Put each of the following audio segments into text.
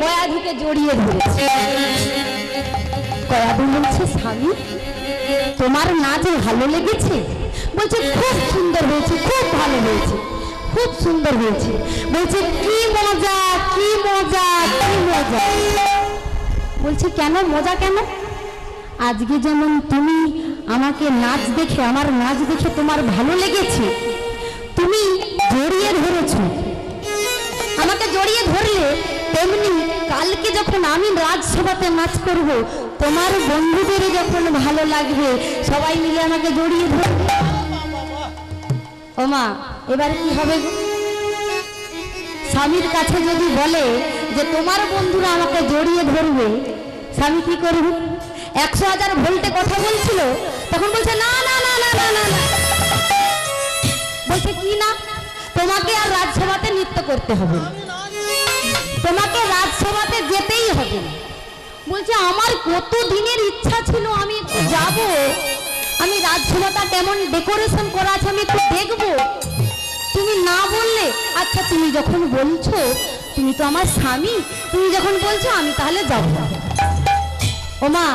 কয়াধুকে জড়িয়ে ধরেছে। কয়াধু বলছে, স্বামী তোমার নাচ ভালো লেগেছে? বলছে খুব সুন্দর হয়েছে, খুব ভালো হয়েছে, খুব সুন্দর হয়েছে। বলছে কি মজা, কি মজা, কি মজা। বলছে কেন মজা কেন? আজকে যেমন তুমি আমাকে নাচ দেখে, আমার নাচ দেখে তোমার ভালো লেগেছে, তুমি জড়িয়ে ধরেছো, আমাকে জড়িয়ে ধরলে, তেমনি কালকে যখন আমি রাজসভাতে নাচ করব, তোমার বন্ধুদের যখন ভালো লাগবে, সবাই মিলে আমাকে জড়িয়ে ধরবে। ও মা, এবার কি হবে? স্বামীর কাছে যদি বলে যে তোমার বন্ধুরা আমাকে জড়িয়ে ধরবে, স্বামী কি করবে? 100,000 ভোল্টে কথা বলছিল, তখন বলছে না না না না না না না। বলছে কি না? তোমাকে আর রাজসভাতে নৃত্য করতে হবে, তোমাকে রাজসভাতে যেতেই হবে। বলছে আমার কত দিনের ইচ্ছা ছিল আমি একটু যাব, আমি রাজসভাটা কেমন ডেকোরেশন করা আছে আমি একটু দেখবো, তুমি না বললে। আচ্ছা তুমি যখন বলছো, তুমি তো আমার স্বামী, তুমি যখন বলছো আমি তাহলে যাব। ও মা,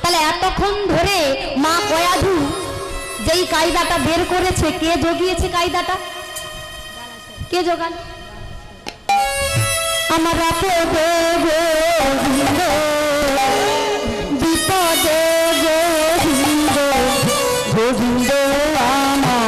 তাহলে এতক্ষণ ধরে মা কয়াধু যেই কায়দাটা বের করেছে, কে জগিয়েছে কায়দাটা? কে জোগান? আমার আপদে গোবিন্দ, বিপদে গোবিন্দ, গোবিন্দ আমার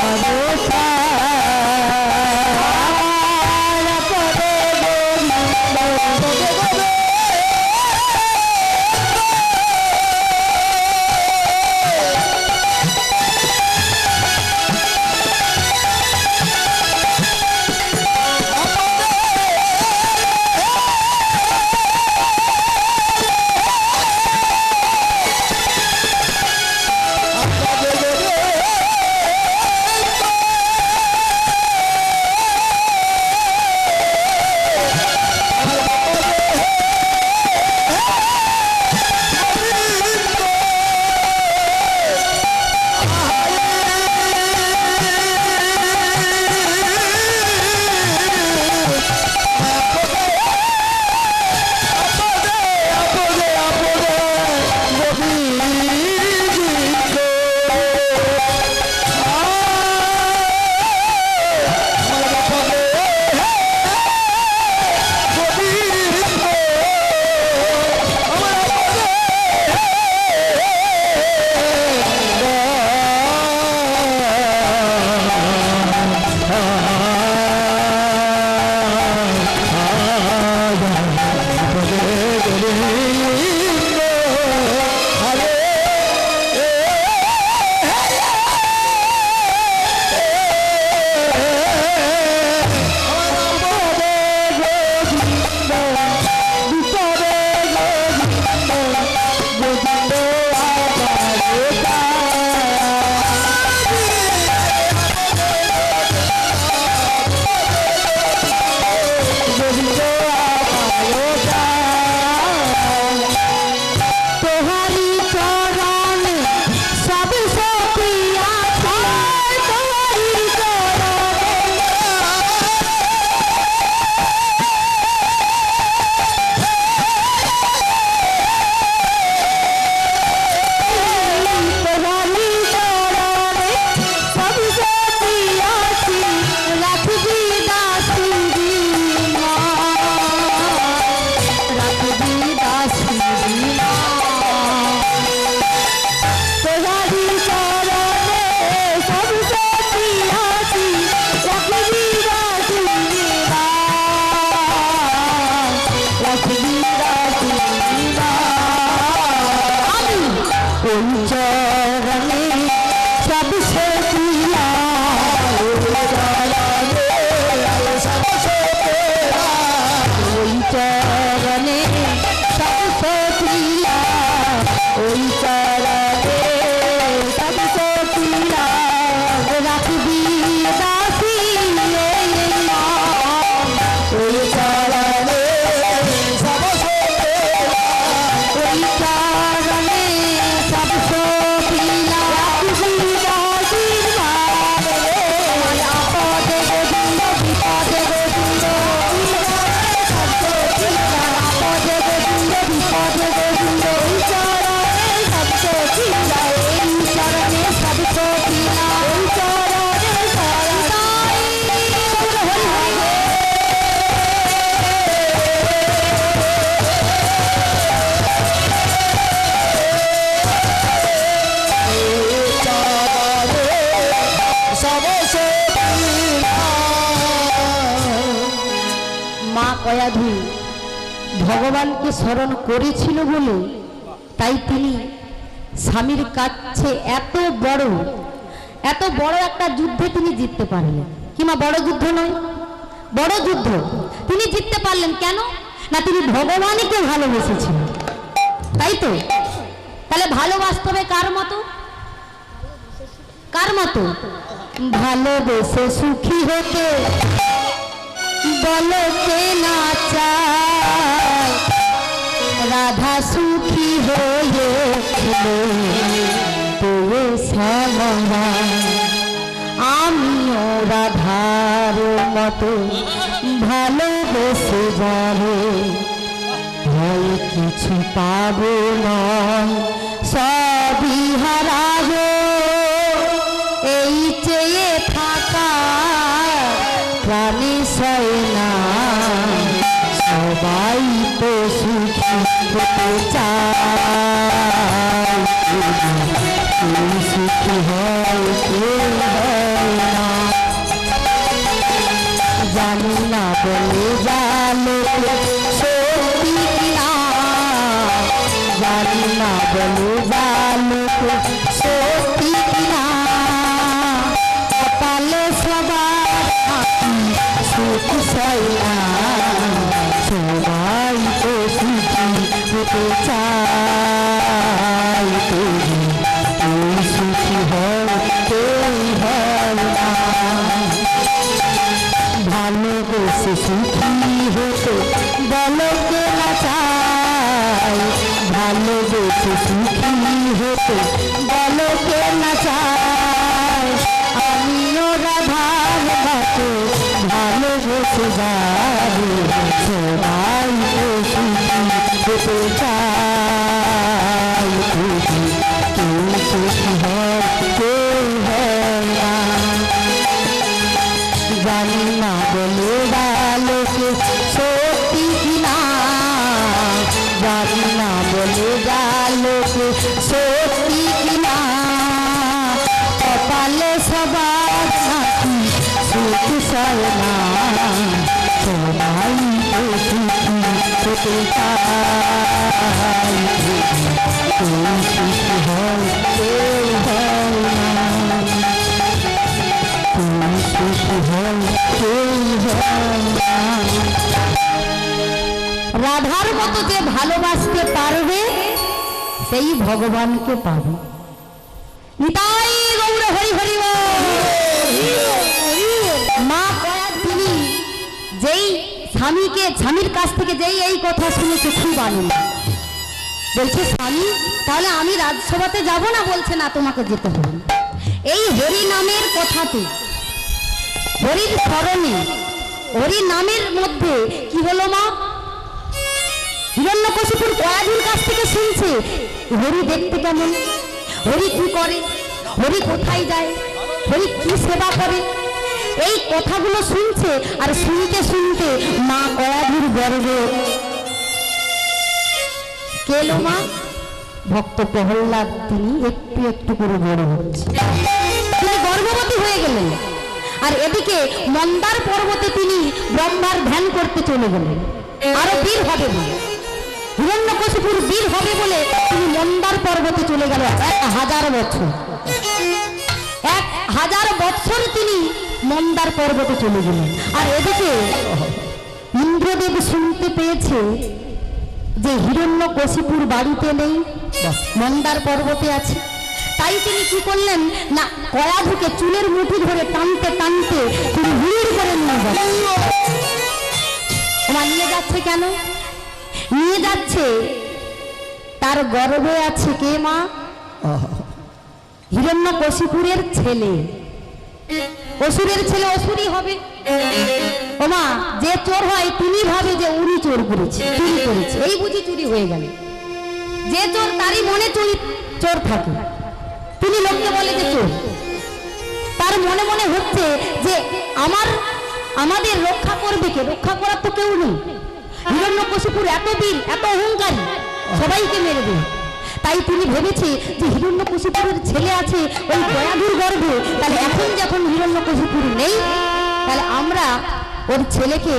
কয়াধু ভগবানকে স্মরণ করেছিল বলে তাই তিনি স্বামীর কাছে এত বড় একটা যুদ্ধে তিনি জিততে পারলেন। কিংবা বড় যুদ্ধ নয়, বড় যুদ্ধ তিনি জিততে পারলেন কেন না, তিনি ভগবানকে ভালোবেসেছিলেন, তাই তো। তাহলে ভালোবাসতে হবে কার মতো? কার মতো? ভালোবেসে সুখী হতে বলো কে না চায়, রাধা সুখী হয়ে শ্যামা, আমিও রাধার মতো ভালোবেসে যাবে, হয় কিছু পাবো নয় সবই হারাবো, এই চেয়ে থাকা প্রাণী সয় না, সবাই তো সুখী হতে চায়, সুখী হয় কেউ হয় না, জানি না বলে জানো সত্যি কিনা, জানি না বলে জানো সত্যি কিনা, কপালে সবার সুখ সয় না, সবাই তো সুখী হতে চায়, তুমি সুখী হয় কেউ হয় না, ভালোবেসে সুখী হতে বলো কে না চায়, ভালোবেসে সুখী হতে বলো কে না চায়, আমিও রাধার মতো ভালোবেসে যাবো, সবাই তো সুখী হতে চায়, তুমি সুখী হয় কেউ হয় না, জানি না বলে লোকে সত্যি কিনা, জানি না বলে লোকে সত্যি কিনা, কপালে সবার সাথী সুখ সয় না, সবাই তো সুখী হতে চায়, তুমি সুখী হয় কেউ হয় না, তুমি সুখী হয় কেউ হয় না। রাধার মতো যে ভালোবাসতে পারবে সেই ভগবানকে পাবে। নিতাই গৌর হরি হরি মা কয়া তিনি যেই স্বামীর কাছ থেকে যেই এই কথা শুনেছে খুব আনন্দ, বলছে স্বামী তাহলে আমি রাজসভাতে যাব না, বলছে না তোমাকে যেতে হবে। এই হরি নামের কথাতে, হরির স্মরণে, হরি নামের মধ্যে কি হলো মা, হিরণ্যকশিপুর কয়াধুর কাছ থেকে শুনছে হরি দেখতে কেমন, হরি কি করে, হরি কোথায় যায়, হরি কি সেবা করে, এই কথাগুলো শুনছে। আর শুনতে শুনতে মা কয়াধুর গর্বে কেলো মা, ভক্ত প্রহ্লাদ তিনি একটু একটু করে বড় হচ্ছে, তিনি গর্ভবতী হয়ে গেলেন। আর এদিকে মন্দার পর্বতে তিনি ব্রহ্মার ধ্যান করতে চলে গেলেন, আরো বীর হবে বলে, হিরণ্যকশিপুর বীর হবে বলে তিনি মন্দার পর্বতে চলে গেল 1000 বছর, 1000 বছর তিনি মন্দার পর্বতে চলে গেলেন। আর এদিকে ইন্দ্রদেব শুনতে পেয়েছে যে হিরণ্যকশিপুর বাড়িতে নেই, মন্দার পর্বতে আছে, তাই তিনি কি করলেন না, কয়াধুকে চুলের মুঠি ধরে টানতে টানতে তিনি হুড় করে নিয়ে যাচ্ছে। নিয়ে যাচ্ছে কেন? নিয়ে যাচ্ছে তার গর্ভে আছে কে মা, হিরণ্যকশিপুরের ছেলে, অসুরের ছেলে অসুরই হবে। ও মা, যে চোর হয় তিনি ভাবে যে উনি চোর করেছে, চুরি করেছে, এই বুঝি চুরি হয়ে গেল। যে চোর তারই মনে চোর থাকে, তিনি লোককে বলে যে চোর, তার মনে মনে হচ্ছে যে আমাদের রক্ষা করবে কে, রক্ষা করার তো কেউ নেই। হিরণ্যকশিপুর এত বীর, এত অহংকারী, সবাইকে মেরে দেবে। তাই তিনি ভেবেছে যে হিরণ্যকশিপুরের ছেলে আছে ওই কয়াধুর গর্ভে, তাহলে এখন যখন হিরণ্যকশিপুর নেই, তাহলে আমরা ওর ছেলেকে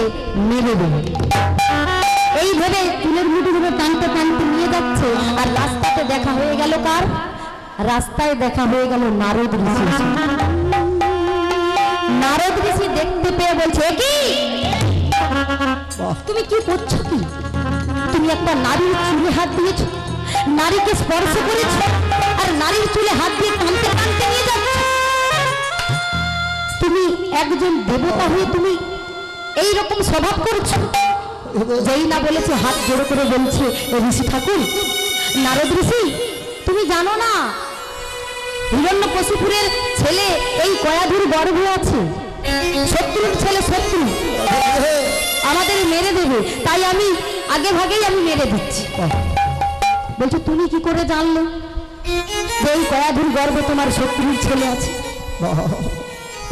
মেরে দেবে। এই ভেবে চুলের মুঠি ধরে টানতে টানতে নিয়ে যাচ্ছে, আর রাস্তাতে দেখা হয়ে গেল কার? রাস্তায় দেখা হয়ে গেল নারদ ঋষি। নারদ ঋষি দেখতে পেয়ে বলছে, কি তুমি কি করছো? কি তুমি একটা নারীর চুলে হাত দিয়েছ, নারীকে স্পর্শ করেছ, আর নারীর চুলে হাত দিয়ে টানতে টানতে নিয়ে যাচ্ছ? তুমি একজন দেবতা হয়ে তুমি এই রকম স্বভাব করছো? যেই না বলেছে হাত জোড়ো করে বলছে, ঋষি ঠাকুর, নারদ ঋষি, তুমি জানো না হিরণ্যকশিপুরের ছেলে এই কয়াধুর গর্ভে আছে, শত্রুর ছেলে শত্রু, আমাদের মেরে দেবে, তাই আমি আগে ভাগেই আমি মেরে দিচ্ছি। বলছো তুমি কি করে জানলে যে এই কয়াধুর গর্ভে তোমার শত্রুর ছেলে আছে?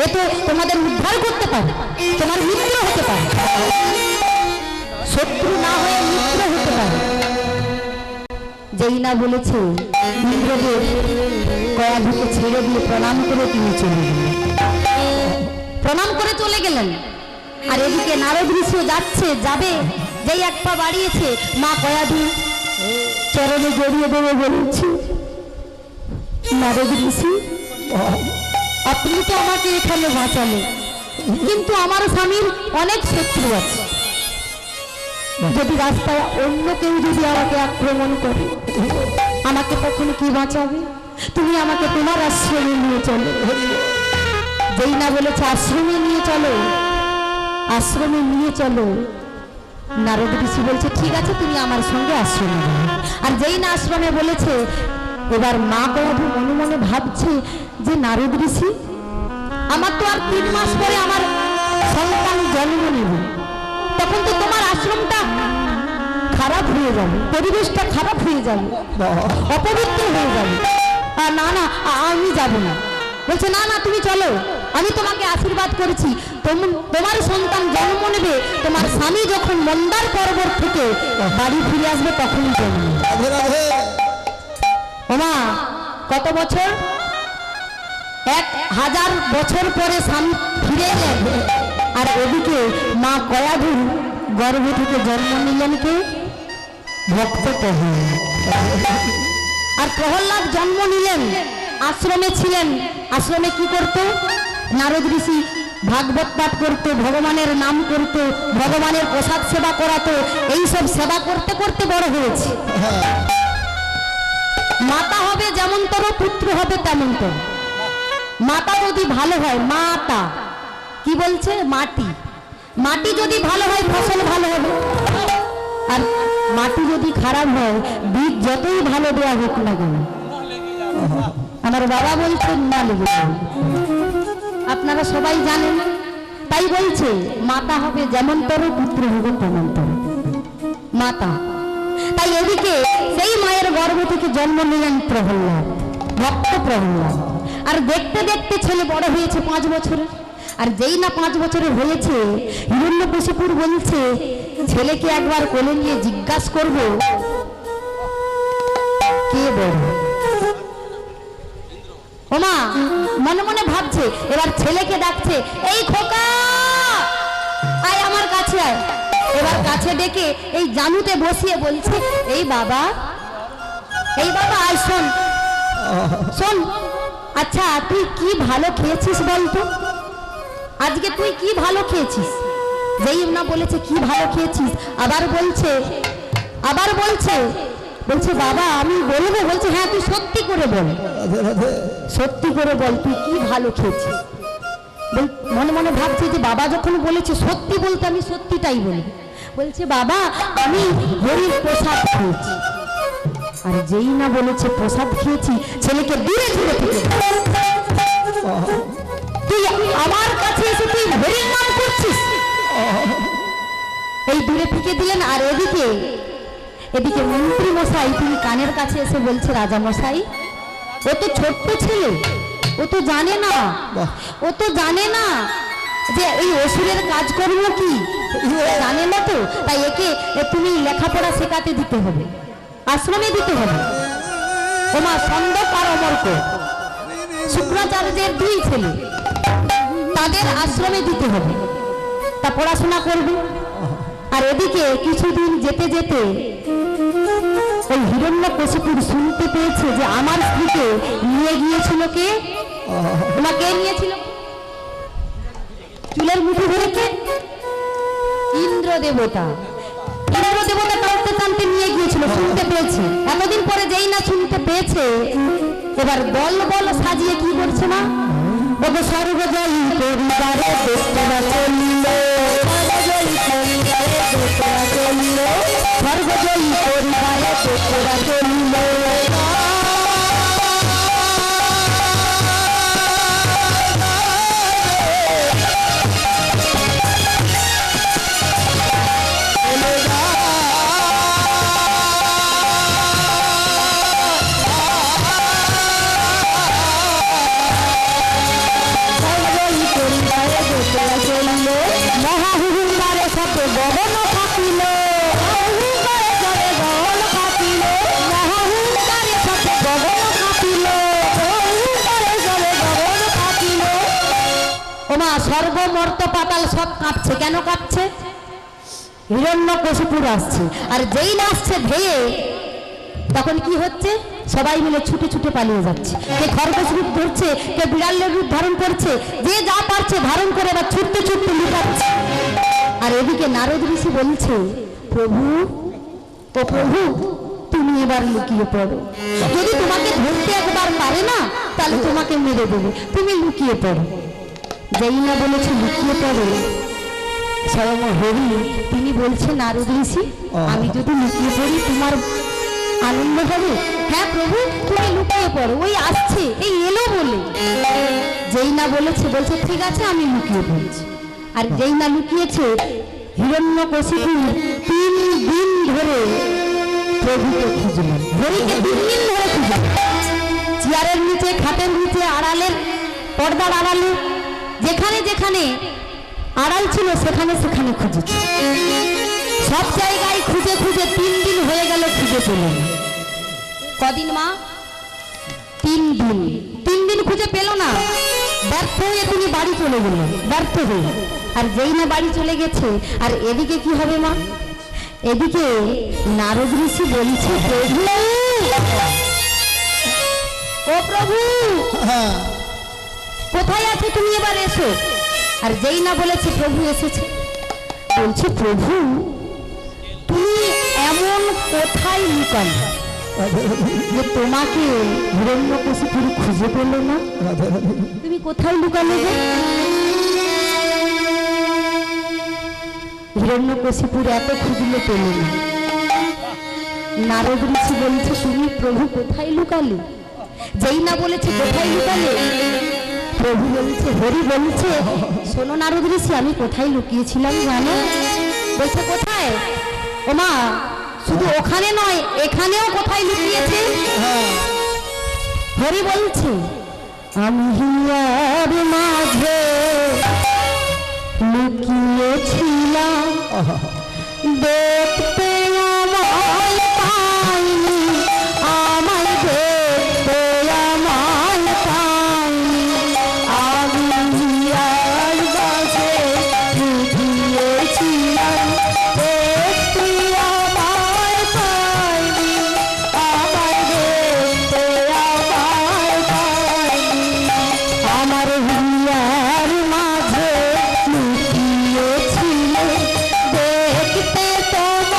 এ তো তোমাদের উদ্ধার করতে পারে, তোমার মিত্র হতে পারে, শত্রু না হয়ে মিত্র হতে পারে। যেই না বলেছে ইন্দ্রদেব কয়াধুকে ছেড়ে দিয়ে প্রণাম করে তিনি চলে গেলেন, প্রণাম করে চলে গেলেন। আর এদিকে নারদ ঋষিও যাচ্ছে, যাবে যেই এক পা বাড়িয়েছে, মা কয়াধু চরণে জড়িয়ে দেবে বলছে, নারদ ঋষি, আপনি তো আমাকে এখানে বাঁচালেন, কিন্তু আমার স্বামীর অনেক শত্রু আছে, যদি রাস্তায় অন্য কেউ যদি আমাকে আক্রমণ করে আমাকে তখন কি বাঁচাবে? তুমি আমাকে তোমার আশ্রমে নিয়ে চলো। যেই না বলেছে আশ্রমে নিয়ে চলো, আশ্রমে নিয়ে চলো, নারদ ঋষি বলছে ঠিক আছে তুমি আমার সঙ্গে আশ্রমে যাও। আর যেই না আশ্রমে বলেছে, এবার মা কয়াধু মনে মনে ভাবছে যে নারদ ঋষি, আমার তো আর 3 মাস পরে আমার সন্তান জন্ম নেবে, তখন তো তোমার আশ্রমটা খারাপ হয়ে যাবে, পরিবেশটা খারাপ হয়ে যাবে, অপবিত্র হয়ে যাবে। না না আমি যাব না। বলছে না না তুমি চলো, আমি তোমাকে আশীর্বাদ করেছি, তোমার সন্তান জন্ম নেবে, তোমার স্বামী যখন মন্দার পর্বত থেকে বাড়ি ফিরে আসবে তখনই জন্ম। ওমা কত বছর? 1000 বছর পরে স্বামী ফিরে এলেন, আর এদিকে মা কয়াধু গর্ভ থেকে জন্ম নিলেন কে? ভক্ত প্রহ্লাদ। আর প্রহ্লাদ জন্ম নিলেন, আশ্রমে ছিলেন। আশ্রমে কি করত? নারদ ঋষি ভাগবত পাঠ করতো, ভগবানের নাম করতো, ভগবানের প্রসাদ সেবা করাতো, এইসব সেবা করতে করতে বড় হয়েছে। মাতা হবে যেমন তোর, পুত্র হবে তেমন তোর। মাতা যদি ভালো হয়, মাতা কি বলছে? মাটি, মাটি যদি ভালো হয় ফসল ভালো হবে, আর মাটি যদি খারাপ হয় বীজ যতই ভালো দেওয়া হোক না কেন, আমার বাবা বলছেন না লেগে যাবে। আপনারা সবাই জানেন, তাই বলছে মাতা হবে যেমন তোর, পুত্র হবে তেমন তোর। মাতা, তাই এদিকে সেই মায়ের গর্ভ থেকে জন্ম নিলেন প্রহ্লাদ, ভক্ত প্রহ্লাদ। আর দেখতে দেখতে ছেলে বড় হয়েছে 5 বছরের। আর যেই না 5 বছরের হয়েছে, হিরণ্যকশিপুর বলছে ছেলেকে একবার কোলে নিয়ে জিজ্ঞাসা করব কে বড়। ওমা মনে মনে ভাবছে, এবার ছেলেকে ডাকছে, এই খোকা আয় আমার কাছে আয়। এবার কাছে ডেকে এই জানুতে বসিয়ে বলছে, এই বাবা, এই বাবা আয়, শোন শোন, আচ্ছা তুই কি ভালো খেয়েছিস বলতো? আজকে তুই কি ভালো খেয়েছিস? যেই না বলেছে কি ভালো খেয়েছিস, আবার বলছে বলছে বাবা আমি বলবো? বলছে হ্যাঁ তুই সত্যি করে বল, সত্যি করে বল তুই কি ভালো খেয়েছিস। মনে মনে ভাবছে যে বাবা যখন বলেছে সত্যি বলতে আমি সত্যিটাই বলবো। বলছে বাবা আমি হরির প্রসাদ খেয়েছি। আর যেই না বলেছে প্রসাদ খেয়েছি, ছেলেকে দূরে দূরে থেকে, তুই আমার কাছে এসে তুই হরির নাম করছিস, এই দূরে ফিকে দিলেন। আর এদিকে মন্ত্রী মশাই তিনি কানের কাছে এসে বলছে, রাজা মশাই ও তো ছোট্ট ছেলে, ও তো জানে না, ও তো জানে না যে এই অসুরের কাজকর্ম কি, জানে না তো, তাই একে তুমি লেখাপড়া শেখাতে দিতে হবে, আশ্রমে দিতে হবে। ওমা সন্দক আর অমর্ক শুক্রাচার্যের 2 ছেলে, তাদের আশ্রমে দিতে হবে। তা পড়াশোনা করবে। আর এদিকে কিছুদিন যেতে যেতে ওই হিরণ্যকশিপুর শুনতে পেয়েছে যে আমার স্ত্রীকে নিয়ে গিয়েছিল কে? তোমাকে নিয়েছিল চুলের মুঠি ধরে কে? ইন্দ্র দেবতা। ইন্দ্র দেবতা টানতে টানতে নিয়ে গিয়েছিল, শুনতে পেয়েছে। এতদিন পরে যেই না শুনতে পেয়েছে, এবার বল বল সাজিয়ে কি করছে না, ওকে স্বর্গজয়ী পরিবারে দোস্তরা চলিল, স্বর্গজয়ী পরিবারে দোস্তরা চলিল, স্বর্গজয়ী পরিবারে দোস্তরা চলিল। স্বর্গ মর্ত পাতাল সব কাঁপছে। কেন কাঁপছে? হিরণ্যকশিপুর আসছে। আর যেই না আসছে ধেয়ে, তখন কি হচ্ছে? সবাই মিলে ছুটে ছুটে পালিয়ে যাচ্ছে। কে খরগোশ রূপ ধরছে, কে বিড়ালের রূপ ধারণ করছে, যে যা পারছে ধারণ করে এবার ছুটতে ছুটতে লুকাচ্ছে। আর এদিকে নারদ ঋষি বলছে, প্রভু ও প্রভু, তুমি এবার লুকিয়ে পড়ো। যদি তোমাকে ধরতে একবার পারে না, তাহলে তোমাকে মেরে দেবে, তুমি লুকিয়ে পড়ো। যেই না বলেছে লুকিয়ে পড়ো, স্বয়ং হরি তিনি বলছে, নারদ ঋষি, আমি যদি লুকিয়ে পড়ি তোমার আনন্দ হবে? হ্যাঁ প্রভু, তুমি লুকিয়ে পড়ো, ওই আসছে, এই এলো বলে। যেই না বলেছে, বলছে ঠিক আছে আমি লুকিয়ে পড়ছি। আর যেই না লুকিয়েছে, হিরণ্যকশিপুর 3 দিন ধরে প্রভুকে খুঁজলেন। হরিকে 3 দিন ধরে খুঁজলেন, চেয়ারের নিচে, খাটের নিচে, আড়ালের পর্দার আড়ালে, যেখানে যেখানে আড়াল ছিল সেখানে সেখানে খুঁজেছে। সব জায়গায় খুঁজে খুঁজে 3 দিন হয়ে গেল, খুঁজে পেলেন। কদিন মা? 3 দিন। 3 দিন খুঁজে পেল না, ব্যর্থ হয়ে তিনি বাড়ি চলে গেলেন, ব্যর্থ হয়ে। আর যেই না বাড়ি চলে গেছে, আর এদিকে কি হবে মা? এদিকে নারদ ঋষি বলছে, প্রভু ও প্রভু, কোথায় আছো তুমি, এবার এসো। আর যেই না বলেছে প্রভু এসেছে, বলছে প্রভু তুমি এমন কোথায় লুকালে যে তোমাকে হিরণ্যকশিপুর খুঁজে পেল না? তুমি কোথায় লুকালে গো? হিরণ্যকশিপুর এত খুঁজলে পেল না। নারদ ঋষি বলছে, তুমি প্রভু কোথায় লুকালে? যেই না বলেছে কোথায় লুকালে, প্রভু বলছে, হরি বলছে, শোনো নারদ ঋষি, আমি কোথায় লুকিয়েছিলাম জানো? বলছে কোথায়? ও মা, শুধু ওখানে নয়, এখানেও কোথায় লুকিয়েছে? হরি বলছে, আমি হিয়ার মাঝে লুকিয়েছিলাম, দেখতে আমায় পাইনি, আমায় দেখতে আমায় পাইনি, আমি হিয়ার মাঝে লুকিয়েছিলাম, দেখতে আমায় পাইনি, আমায় দেখতে আমায় পাইনি, আমার হিয়ার মাঝে লুকিয়েছিল, দেখতে তোমায়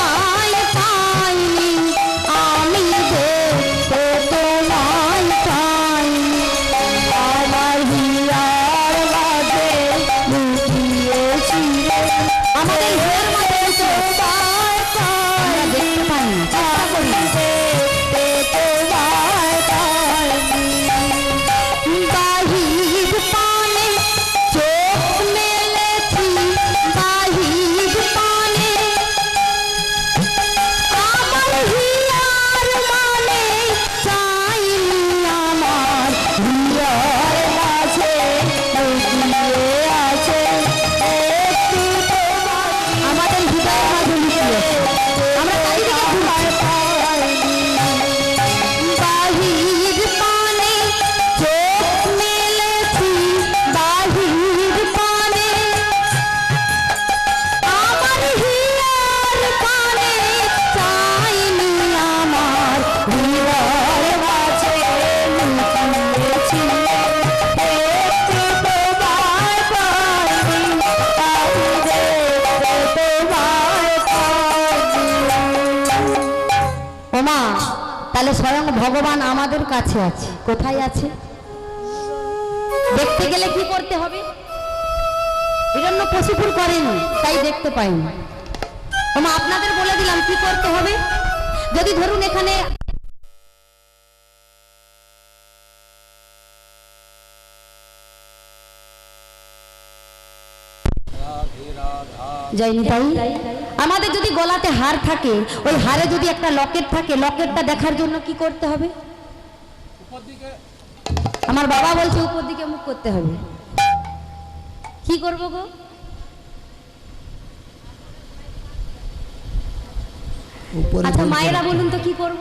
তাহলে স্বয়ং ভগবান আমাদের কাছে আছে। কোথায় আছে? দেখতে গেলে কি করতে হবে? হিরণ্যকশিপুর করেনি, তাই দেখতে পাইনি। ওমা আপনাদের বলে দিলাম কি করতে হবে। যদি ধরুন এখানে যাইনি, তাই আমাদের যদি গলাতে হার থাকে, ওই হারে যদি একটা লকেট থাকে, লকেটটা দেখার জন্য কি করতে হবে? আমার বাবা বলছে উপর দিকে মুখ করতে হবে। কি করব গো? আচ্ছা মায়েরা বলুন তো কি করব?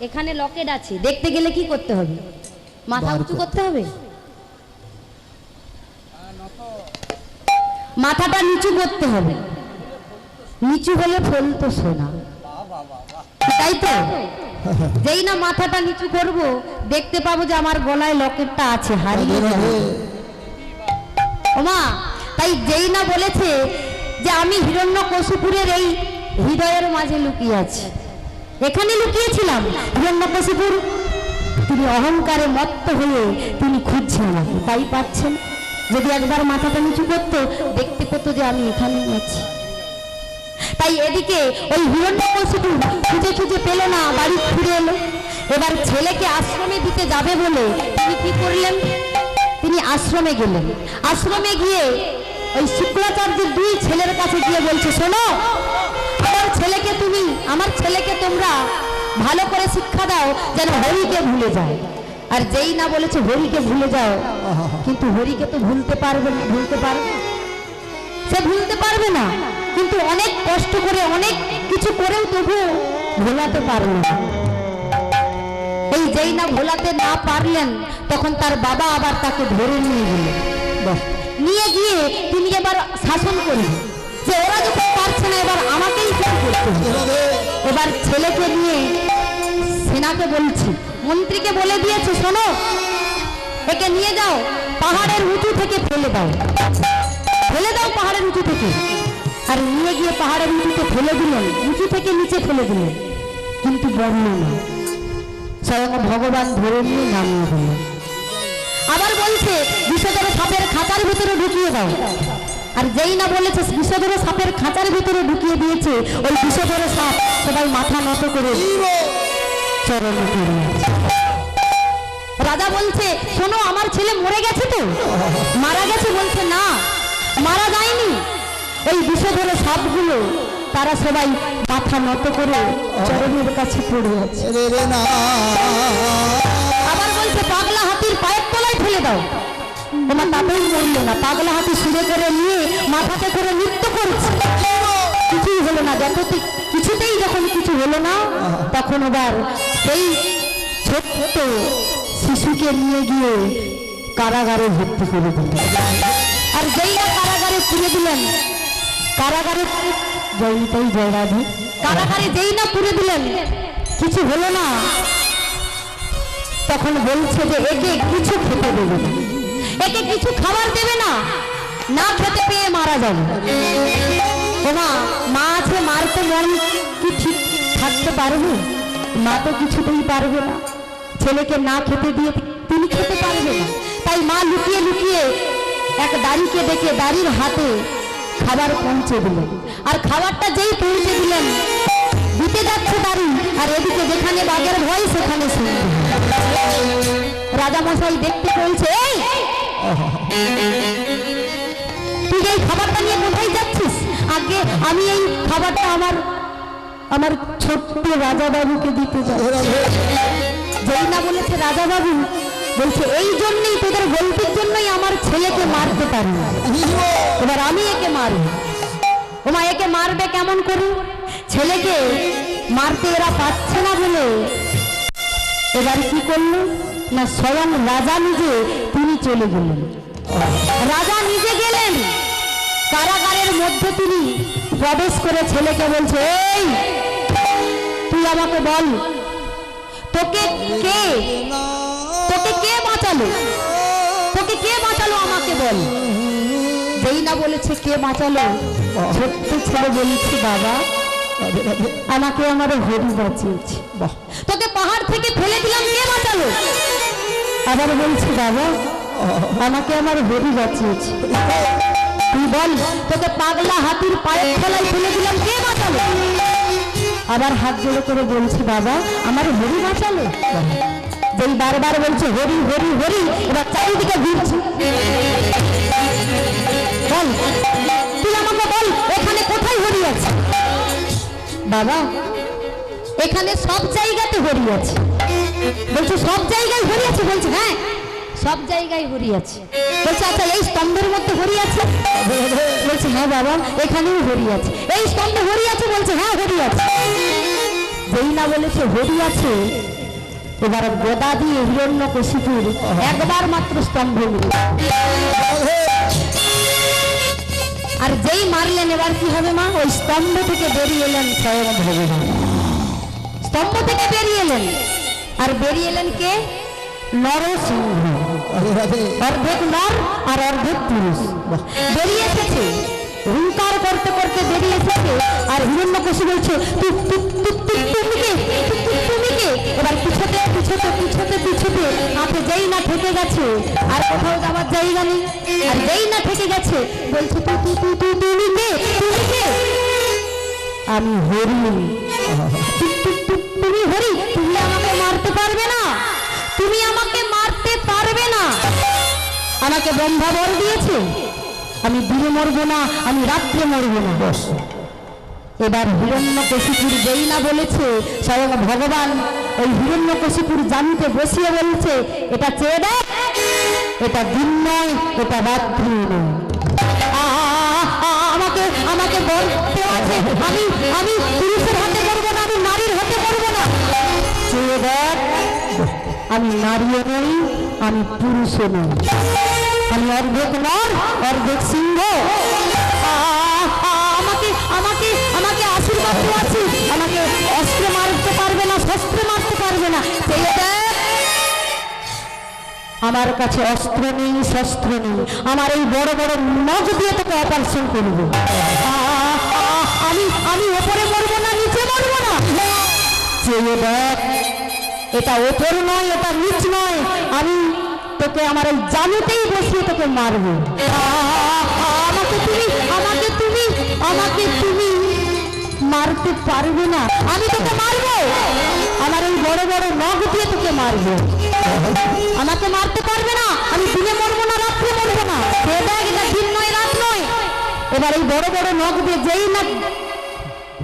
এখানে লকেট আছে, দেখতে গেলে কি করতে হবে? মাথা উঁচু করতে হবে, মাথাটা নিচু করতে হবে। নিচু হলে ফল তো সোনা, তাই তো? যেই না মাথাটা নিচু করব, দেখতে পাবো যে আমার গলায় লকেটটা আছে, হারিয়ে যাবে। ওমা তাই যেই না বলেছে যে আমি হিরণ্যকশিপুরের এই হৃদয়ের মাঝে লুকিয়ে আছি, এখানে লুকিয়েছিলাম। হিরণ্যকশিপুর তিনি অহংকারে মত্ত হয়ে তিনি খুঁজছেন না, তাই পাচ্ছেন। যদি একবার মাথাটা নিচু করতো, দেখতে পেত যে আমি এখানেই আছি। তাই এদিকে ওই হিরণ্যকশিপু খুঁজে খুঁজে পেল না, বাড়ি ফিরে এলো। এবার ছেলেকে আশ্রমে দিতে যাবে বলে তিনি কি করলেন? তিনি আশ্রমে গেলেন। আশ্রমে গিয়ে ওই শুক্রাচার্যের দুই ছেলের কাছে গিয়ে বলছে, শোনো, আমার ছেলেকে তোমরা ভালো করে শিক্ষা দাও যেন হরিকে ভুলে যায়। আর যেই না বলেছে হরিকে ভুলে যাও, কিন্তু হরিকে তো ভুলতে পারবে না। সে ভুলতে পারবে না, কিন্তু অনেক কষ্ট করে অনেক কিছু করেও তবু ভোলাতে পারবে না। এই যেই না ভোলাতে না পারলেন, তখন তার বাবা আবার তাকে ধরে নিয়ে গেলেন। নিয়ে গিয়ে তিনি এবার শাসন করলেন যে ওরা যখন পারছে না, এবার আমাকেই করতে হবে। এবার ছেলেকে নিয়ে সেনাকে বলছি, মন্ত্রীকে বলে দিয়েছে, শোনো, একে নিয়ে যাও, পাহাড়ের উঁচু থেকে ফেলে দাও, পাহাড়ের উঁচু থেকে। আর নিয়ে গিয়ে পাহাড়ের উঁচুতে ফেলে দিলেন, উঁচু থেকে নিচে ফেলে দিলেন, কিন্তু বর্ণনা স্বয়ং ভগবান ধরে নিয়ে নামিয়ে দিলেন। আবার বলছে বিষধর সাপের খাঁচার ভিতরে ঢুকিয়ে দাও। আর যেই না বলেছে বিষধর সাপের খাঁচার ভিতরে ঢুকিয়ে দিয়েছে, ওই বিষধর সাপ সবাই মাথা নত করে চরণে পড়ে আছে। রাজা বলছে, শোনো, আমার ছেলে মরে গেছে তো? মারা গেছে? বলছে না, মারা যায়নি। ওই বিষধর সাপগুলো তারা সবাই মাথা নত করে চরণের কাছে পড়ে আছে। আবার বলছে পাগলা হাতির পায়ের তলায় ফেলে দাও। তোমার তাতেই মরলো না, পাগলা হাতি সুরে করে নিয়ে মাথাতে করে নৃত্য করছে, কিছুই হলো না। কিছুতেই যখন কিছু হলো না, তখন আবার সেই ছোট্ট শিশুকে নিয়ে গিয়ে কারাগারে ভর্তি করে দিলেন। আর যেই না কারাগারে পুরে দিলেন, কারাগারে কারাগারে যেই না পুরে দিলেন, কিছু হলো না। তখন বলছে যে একে কিছু খেতে দেবে না, একে কিছু খাবার দেবে না, না খেতে পেয়ে মারা যাবে। ওমা মা আছে, মার তো মন কি ঠিক থাকতে পারবে? মা তো কিছুতেই পারবে না, ছেলেকে না খেতে দিয়ে তিনি খেতে পারবে না। তাই মা লুকিয়ে লুকিয়ে এক দাড়িকে ডেকে দাড়ির হাতে খাবার পৌঁছে দিলেন। আর খাবারটা যেই পৌঁছে দিলেন, দিতে যাচ্ছে দাড়ি, আর এদিকে যেখানে বাঘের ভয় সেখানে শুনবে। রাজামশাই দেখতে বলছে, এই তুই এই খাবারটা নিয়ে কোথায় যাচ্ছিস? আগে আমি এই খাবারটা আমার ছোট্ট রাজা বাবুকে দিতে যাই। যেই না বলেছে রাজা বাবু, বলছে এই জন্যই, তোদের গল্পের জন্যই আমার ছেলেকে মারতে পারি, এবার আমি একে মারব। ওমা একে মারবে কেমন করে? ছেলেকে মারতে এরা পাচ্ছে না বলে এবার কি করলো না, স্বয়ং রাজা নিজে তিনি চলে গেলেন। রাজা নিজে গেলেন কারাগারের মধ্যে, তিনি প্রবেশ করে ছেলেকে বলছে, এই তুই আমাকে বল, তোকে কে বাঁচালো? তোকে কে বাঁচালো আমাকে বল। যেই না বলেছে কে বাঁচালো, ছোট্ট ছেলে বলছে, বাবা আমাকে আমার হরি বাঁচিয়েছে। তোকে পাহাড় থেকে ফেলে দিলাম, কে বাঁচালো? আবার বলছি বাবা আমাকে আমার হরি বাঁচিয়েছে। তুই বল, তোকে পাগলা হাতির পায়ের তলায় ফেলে দিলাম, কে বাঁচালো? আবার হাত জোড়ে করে বলছি বাবা আমার হরি বাঁচালো। যেই বারবার বলছে হরি হরি হরি, এবার চারিদিকে ঘুরছে। বল তুই আমাকে বল, এখানে কোথায় হরি আছে? বাবা এখানে সব জায়গাতে হরি আছে। বলছে সব জায়গায় হরি আছে? বলছে হ্যাঁ সব জায়গায় হরি আছে। বলছে আচ্ছা এই স্তম্ভের মধ্যে হরি আছে? বলছে হ্যাঁ বাবা এখানেও হরি আছে। এই স্তম্ভে হরি আছে? বলছে হ্যাঁ হরি আছে। যেই না বলেছে হরি আছে, এবার গদা দিয়ে হিরণ্যকশিপুর একবার মাত্র স্তম্ভ আর যেই মারলেন, এবার কি হবে মা? ওই স্তম্ভ থেকে বেরিয়ে এলেন স্বয়ং ভগবান। স্তম্ভ থেকে বেরিয়ে এলেন, আর বেরিয়ে এলেন কে? নরসিংহ। অর্ধেক নর আর অর্ধেক পুরুষ বেরিয়ে এসেছে, হুঙ্কার করতে করতে বেরিয়ে এসেছে। আর হিরণ্যকশিপু বলছে তুমি কে? এবার পিছতে পিছতে পিছতে পিছতে হাতে যেই না ঠেকে গেছে, আর কোথাও যাওয়ার জায়গা নেই। আর যেই না ঠেকে গেছে বলছে তুমি কে? আমি হরি। তুমি হরি? তুমি আমাকে মারতে পারবে না, তুমি আমাকে মারতে পারবে না। আমাকে ব্রহ্মা বর দিয়েছে, আমি দিনে মরবো না, আমি রাত্রে মরবো না। এবার হিরণ্যকশিপুর যেই না বলেছে, স্বয়ং ভগবান ওই হিরণ্যকশিপুর জানিতে বসিয়ে বলছে এটা চেয়ে দেখ, এটা দিন নয়, এটা রাত্রি নয়। আমাকে আমাকে বলতে আছে আমি পুরুষের হাতে করবো না, আমি নারীর হাতে করবো না। চেয়ে দেখ আমি নারীও নই, আমি পুরুষও নই, আমি অর্ধেক নর অর্ধেক সিংহ। আমাকে আমাকে আমাকে আশীর্বাদ আছে, আমাকে অস্ত্রে মারতে পারবে না, শস্ত্রে মারতে পারবে না। আমার কাছে অস্ত্র নেই, শস্ত্র নেই, আমার এই বড় বড় নখ দিয়ে তোকে অপারেশন করবো। আমি ওপরে মরবো না, নিচে মরবো না। চেয়ে দেখ এটা ওপর নয়, এটা নিচ নয়, আমি তোকে আমার এই জানুতেই বসিয়ে তোকে মারবো। আমাকে তুমি মারতে পারবে না, আমি তোকে মারবো। আমার এই বড় বড় নখ দিয়ে তোকে মারবো। আমাকে মারতে পারবে না, আমি দিনে মরবো না, রাত্রে মরবো না। এটা দিন নয়, রাত নয়। এবার এই বড় বড় নখ দিয়ে যেই না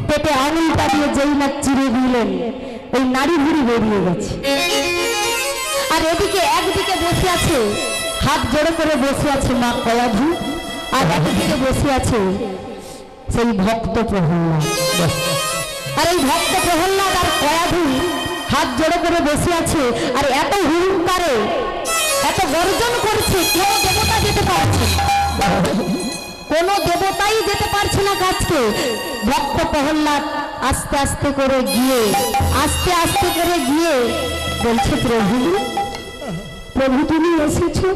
পেটে আঙুলটা দিয়ে যেই না চিরে দিলেন, ওই নাড়ি ভুড়ি বেরিয়ে গেছে। আর এদিকে একদিকে বসে আছে, হাত জোড়ে করে বসে আছে মা কয়াধু, আর একদিকে বসে আছে সেই ভক্ত প্রহ্লাদ। আর এই ভক্ত প্রহ্লাদ আর কয়াধু হাত জোড়ে করে বসে আছে, আর এত হুঙ্কারে এত গর্জন করছে, কেউ দেবতা যেতে পারছে, কোনো দেবতাই যেতে পারছে না কাছকে। ভক্ত প্রহ্লাদ আস্তে আস্তে করে গিয়ে বলছে প্রভু তুমি এসেছো।